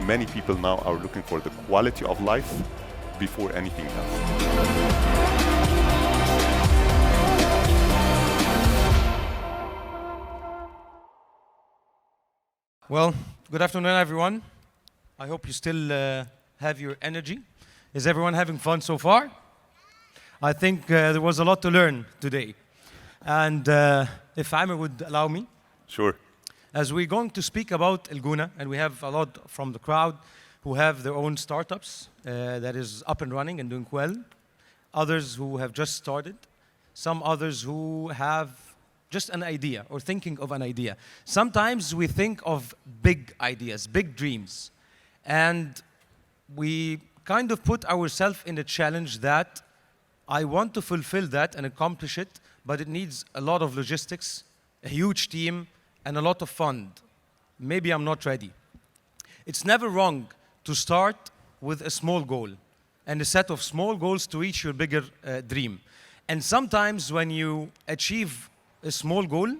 many people now are looking for the quality of life before anything else. Well, good afternoon, everyone. I hope you still have your energy. Is everyone having fun so far? I think there was a lot to learn today. And if Amir would allow me. Sure. As we're going to speak about El Guna, and we have a lot from the crowd who have their own startups that is up and running and doing well. Others who have just started. Some others who have just an idea or thinking of an idea. Sometimes we think of big ideas, big dreams. And we kind of put ourselves in a challenge that I want to fulfill that and accomplish it, but it needs a lot of logistics, a huge team, and a lot of fund. Maybe I'm not ready. It's never wrong to start with a small goal and a set of small goals to reach your bigger dream. And sometimes when you achieve a small goal,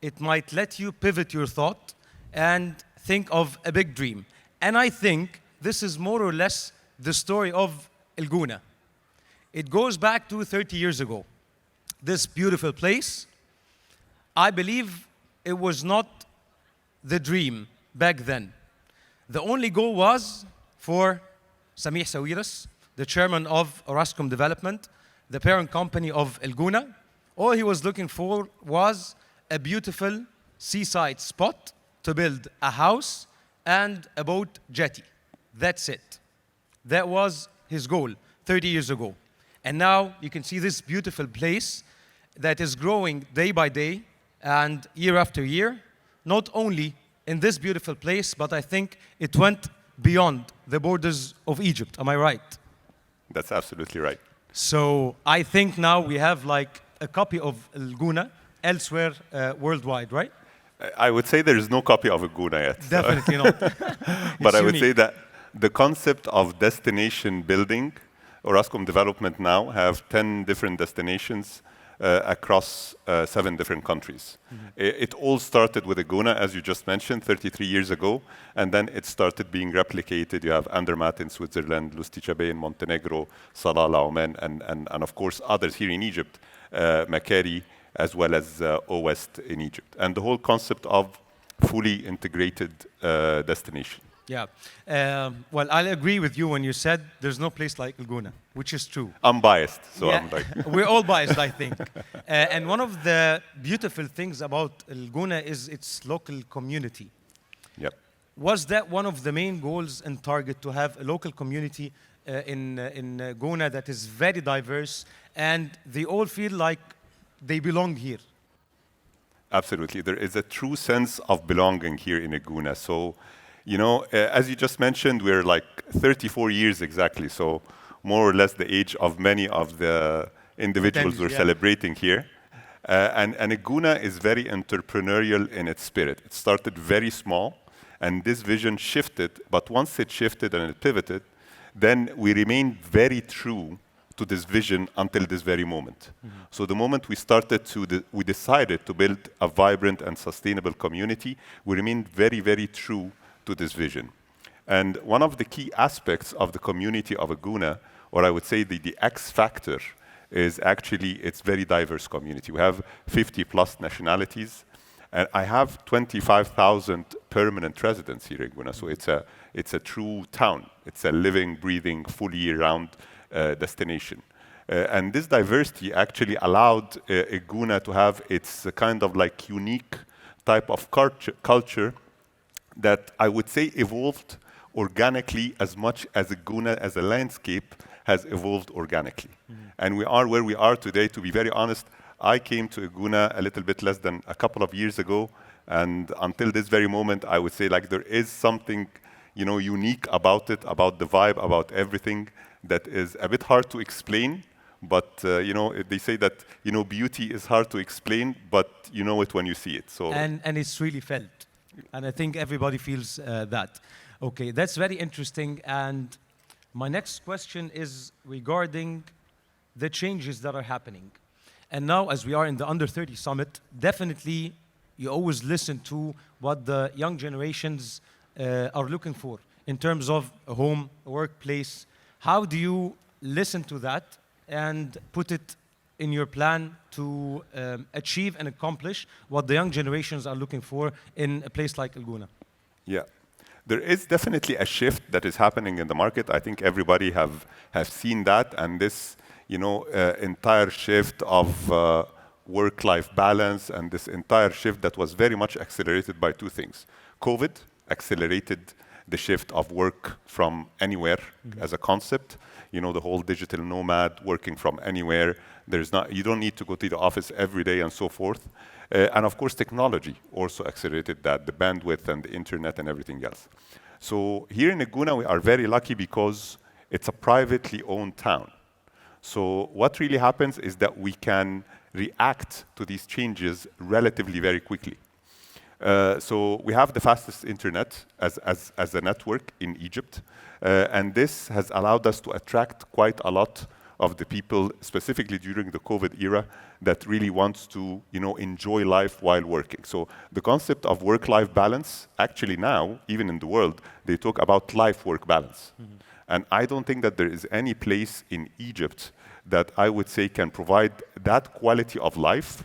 it might let you pivot your thought and think of a big dream. And I think this is more or less the story of El Guna. It goes back to 30 years ago. This beautiful place, I believe it was not the dream back then. The only goal was for Samih Sawiris, the chairman of Orascom Development, the parent company of El Guna. All he was looking for was a beautiful seaside spot to build a house and a boat jetty. That's it. That was his goal 30 years ago. And now you can see this beautiful place that is growing day by day and year after year, not only in this beautiful place, but I think it went beyond the borders of Egypt. Am I right? That's absolutely right. So I think now we have like a copy of El Guna elsewhere worldwide, right? I would say there is no copy of El Guna yet. Definitely not. But I would say that the concept of destination building, Orascom Development now have 10 different destinations across 7 different countries. Mm-hmm. It all started with El Guna, as you just mentioned, 33 years ago, and then it started being replicated. You have Andermatt in Switzerland, Lusticia Bay in Montenegro, Salalah, Oman, and of course others here in Egypt. Makari, as well as West in Egypt. And the whole concept of fully integrated destination. Yeah. Well, I'll agree with you when you said there's no place like El Guna, which is true. I'm biased, so yeah. I'm like... We're all biased, I think. And one of the beautiful things about El Guna is its local community. Yep. Was that one of the main goals and target, to have a local community in Guna that is very diverse and they all feel like they belong here? Absolutely. There is a true sense of belonging here in Guna. So, you know, as you just mentioned, we're like 34 years exactly. So more or less the age of many of the individuals we're celebrating here. And Guna is very entrepreneurial in its spirit. It started very small, and this vision shifted. But once it shifted and it pivoted, then we remained very true to this vision until this very moment. Mm-hmm. So the moment we started we decided to build a vibrant and sustainable community, we remained very, very true to this vision. And one of the key aspects of the community of Guna, or I would say the X factor, is actually its very diverse community. We have 50 plus nationalities, and I have 25,000 permanent residents here in Guna. So it's a true town. It's a living, breathing, full year-round destination. And this diversity actually allowed Guna to have its kind of like unique type of culture that I would say evolved organically as much as Guna as a landscape has evolved organically. Mm-hmm. And we are where we are today. To be very honest, I came to Guna a little bit less than a couple of years ago, and until this very moment, I would say like there is something, you know, unique about it, about the vibe, about everything that is a bit hard to explain. But you know, they say that, you know, beauty is hard to explain, but you know it when you see it. So and it's really felt, and I think everybody feels that. Okay, that's very interesting. And my next question is regarding the changes that are happening. And now, as we are in the Under 30 Summit, definitely you always listen to what the young generations are looking for in terms of a home, a workplace. How do you listen to that and put it in your plan to achieve and accomplish what the young generations are looking for in a place like Al-Guna? Yeah. There is definitely a shift that is happening in the market. I think everybody have seen that, and this, entire shift of work-life balance, and this entire shift that was very much accelerated by two things. COVID accelerated the shift of work from anywhere as a concept. The whole digital nomad working from anywhere. You don't need to go to the office every day and so forth. And of course, technology also accelerated that, the bandwidth and the internet and everything else. So here in Al-Guna, we are very lucky because it's a privately owned town. So what really happens is that we can react to these changes relatively very quickly. So we have the fastest internet as a network in Egypt. And this has allowed us to attract quite a lot of the people, specifically during the COVID era, that really wants to, enjoy life while working. So the concept of work-life balance, actually now, even in the world, they talk about life-work balance. And I don't think that there is any place in Egypt that I would say can provide that quality of life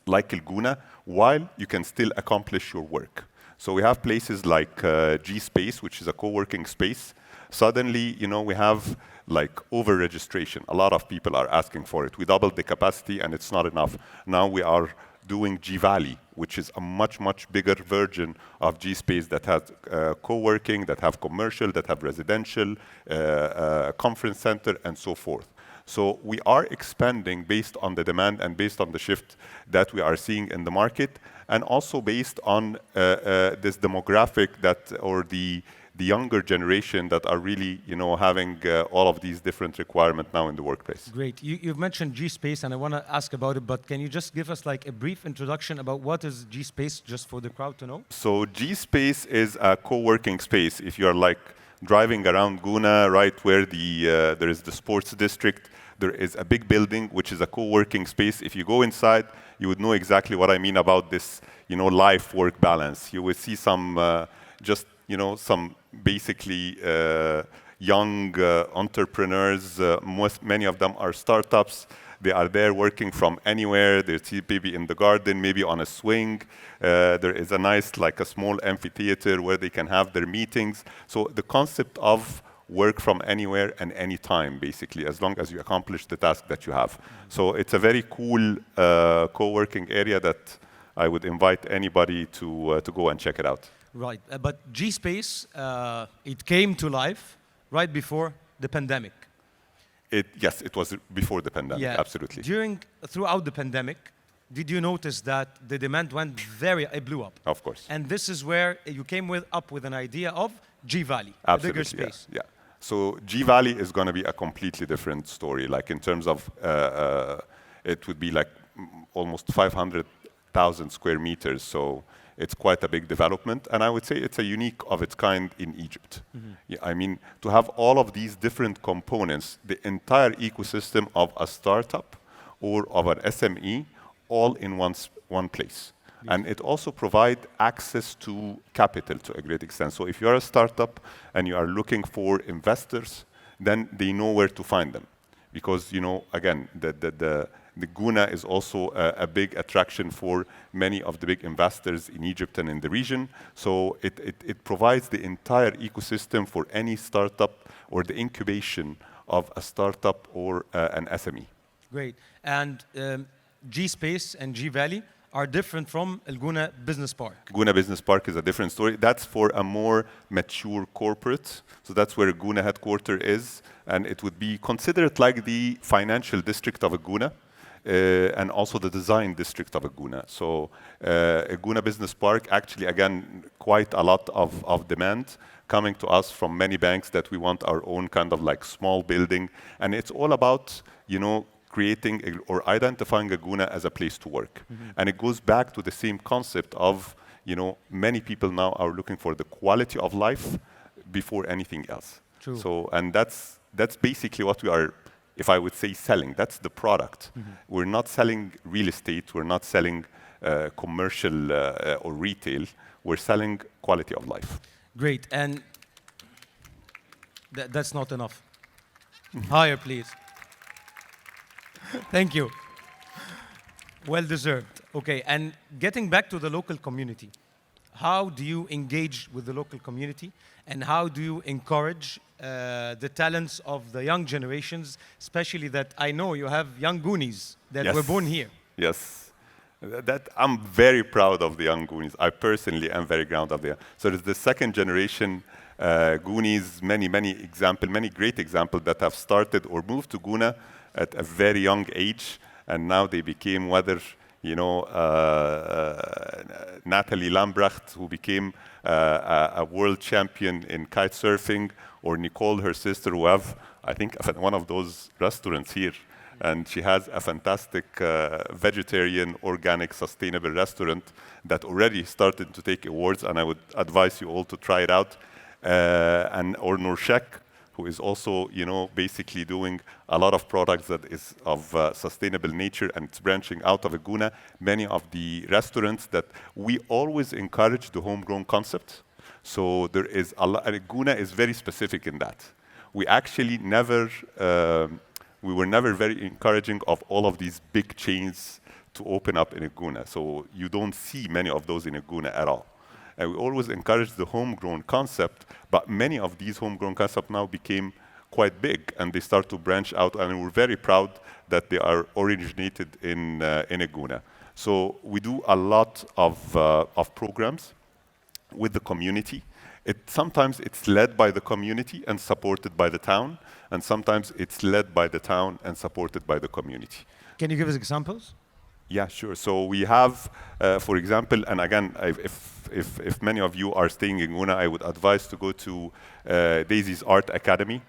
like Al-Guna while you can still accomplish your work. So we have places like G-Space, which is a co-working space. Suddenly, we have like over-registration. A lot of people are asking for it. We doubled the capacity and it's not enough. Now we are doing G-Valley, which is a much, much bigger version of G-Space that has co-working, that have commercial, that have residential, conference center, and so forth. So we are expanding based on the demand and based on the shift that we are seeing in the market, and also based on this demographic or the younger generation that are really, having all of these different requirements now in the workplace. Great. You've mentioned G-Space, and I want to ask about it, but can you just give us like a brief introduction about what is G-Space, just for the crowd to know? So G-Space is a co-working space. If you're like driving around Guna, right where there is the sports district, there is a big building which is a co-working space. If you go inside, you would know exactly what I mean about this, life-work balance. You will see some some basically young entrepreneurs. Many of them are startups. They are there working from anywhere. They see maybe in the garden, maybe on a swing. There is a nice, like a small amphitheater where they can have their meetings. So the concept of work from anywhere and anytime, basically, as long as you accomplish the task that you have. So it's a very cool co-working area that I would invite anybody to go and check it out. Right, but G-Space, it came to life right before the pandemic. Yes, it was before the pandemic, absolutely. Throughout the pandemic, did you notice that the demand it blew up? Of course. And this is where you came up with an idea of G-Valley, a bigger space. Yeah. So G-Valley is going to be a completely different story. Like in terms of, it would be like almost 500,000 square meters. So it's quite a big development. And I would say it's a unique of its kind in Egypt. Yeah, I mean, to have all of these different components, the entire ecosystem of a startup or of an SME, all in one place. And it also provides access to capital to a great extent. So if you're a startup and you are looking for investors, then they know where to find them. Because, again, the Guna is also a big attraction for many of the big investors in Egypt and in the region. So it provides the entire ecosystem for any startup or the incubation of a startup or an SME. Great. And G-Space and G-Valley are different from Al-Guna Business Park. Guna Business Park is a different story. That's for a more mature corporate. So that's where Guna headquarters is. And it would be considered like the financial district of Guna. And also the design district of Guna. So Guna Business Park, actually, again, quite a lot of demand coming to us from many banks that we want our own kind of like small building. And it's all about, creating or identifying Guna as a place to work. And it goes back to the same concept of, many people now are looking for the quality of life before anything else. True. So, and that's basically what we are, if I would say, selling. That's the product. We're not selling real estate. We're not selling commercial or retail. We're selling quality of life. Great. And That's not enough. Higher, please. Thank you. Well deserved. Okay, and getting back to the local community, how do you engage with the local community and how do you encourage the talents of the young generations, especially that I know you have young Goonies that were born here? Yes. That I'm very proud of the young Goonies. I personally am very proud of them. So it's the second generation Goonies, many great examples that have started or moved to Guna at a very young age, and now they became whether Natalie Lambrecht, who became a world champion in kite surfing, or Nicole, her sister, who have, I think, one of those restaurants here. And she has a fantastic vegetarian, organic, sustainable restaurant that already started to take awards, and I would advise you all to try it out. Or Nurshek, who is also, basically doing a lot of products that is of sustainable nature, and it's branching out of Aguna. Many of the restaurants that we always encourage the homegrown concept. So there is a lot, and Aguna is very specific in that. We actually never, we were never very encouraging of all of these big chains to open up in Aguna. So you don't see many of those in Aguna at all. And we always encourage the homegrown concept, but many of these homegrown concepts now became quite big, and they start to branch out, and we're very proud that they are originated in Aguna. So we do a lot of programs with the community. Sometimes it's led by the community and supported by the town, and sometimes it's led by the town and supported by the community. Can you give us examples? Yeah, sure. So we have, for example, and again, if many of you are staying in Guna, I would advise to go to Daisy's Art Academy.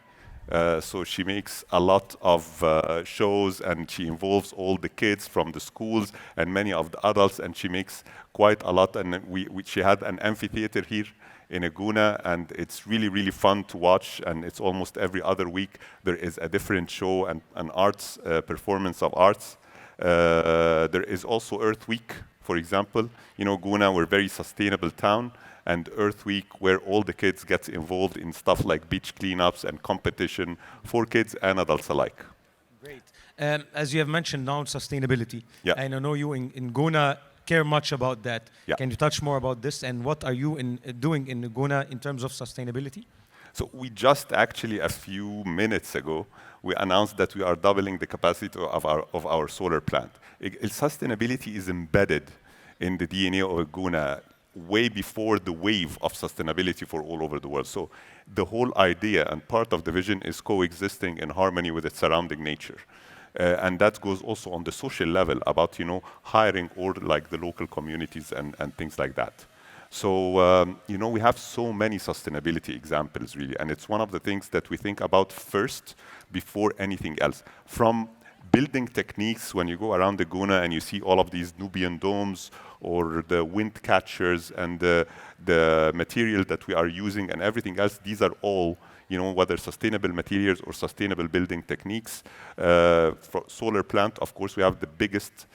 So she makes a lot of shows, and she involves all the kids from the schools and many of the adults, and she makes quite a lot. And she had an amphitheater here in Aguna, and it's really, really fun to watch, and it's almost every other week there is a different show and an arts performance of arts. There is also Earth Week, for example. Guna, we're a very sustainable town, and Earth Week, where all the kids get involved in stuff like beach cleanups and competition for kids and adults alike. Great. As you have mentioned now, sustainability. Yeah. And I know you in Guna care much about that. Yeah. Can you touch more about this, and what are you doing in Guna in terms of sustainability? So we just actually a few minutes ago, we announced that we are doubling the capacity of our solar plant. Sustainability is embedded in the DNA of Guna way before the wave of sustainability for all over the world. So the whole idea and part of the vision is coexisting in harmony with its surrounding nature. And that goes also on the social level about, hiring or like the local communities and things like that. So, we have so many sustainability examples, really, and it's one of the things that we think about first before anything else. From building techniques, when you go around the Guna and you see all of these Nubian domes or the wind catchers and the material that we are using and everything else, these are all, whether sustainable materials or sustainable building techniques. For solar plant, of course, we have the biggest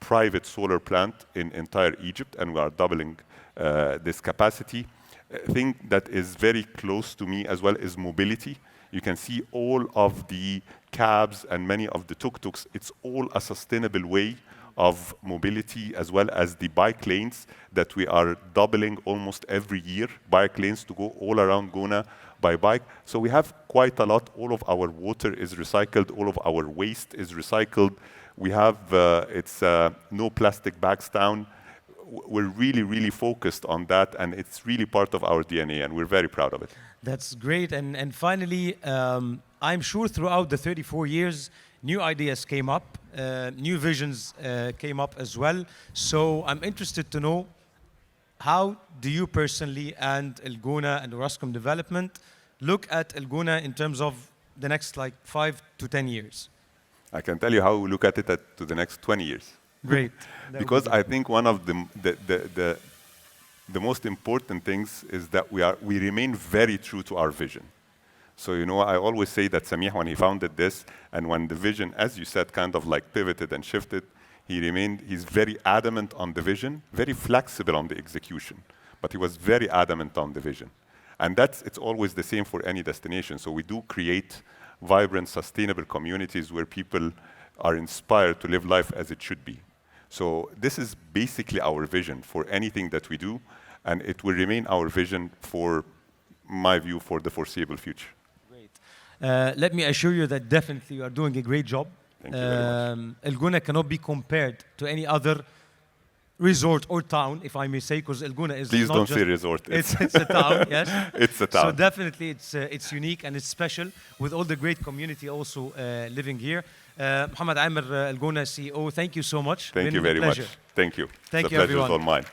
private solar plant in entire Egypt, and we are doubling this capacity. A thing that is very close to me as well is mobility. You can see all of the cabs and many of the tuk-tuks. It's all a sustainable way of mobility, as well as the bike lanes that we are doubling almost every year, bike lanes to go all around Guna by bike. So we have quite a lot. All of our water is recycled. All of our waste is recycled. We have, no plastic bags down. We're really, really focused on that, and it's really part of our DNA, and we're very proud of it. That's great. And finally, I'm sure throughout the 34 years, new ideas came up, new visions came up as well. So I'm interested to know, how do you personally and El Guna and Orascom Development look at El Guna in terms of the next 5 to 10 years? I can tell you how we look at it to the next 20 years. Great. Because I think one of the most important things is that we remain very true to our vision. So, I always say that Samih, when he founded this, and when the vision, as you said, kind of like pivoted and shifted, he's very adamant on the vision, very flexible on the execution, but he was very adamant on the vision. And it's always the same for any destination. So we do create vibrant, sustainable communities where people are inspired to live life as it should be. So this is basically our vision for anything that we do, and it will remain our vision for my view for the foreseeable future. Great. Let me assure you that definitely you are doing a great job. Thank you very much. El Gouna cannot be compared to any other resort or town, if I may say, because El Gouna is Please not don't just, say resort. It's a town, yes. It's a town. So definitely it's unique and it's special with all the great community also living here. Mohammed Amer, El Gouna CEO, thank you so much. Thank Been you a very much. pleasure. Thank you. Thank the you, pleasure is everyone. all mine.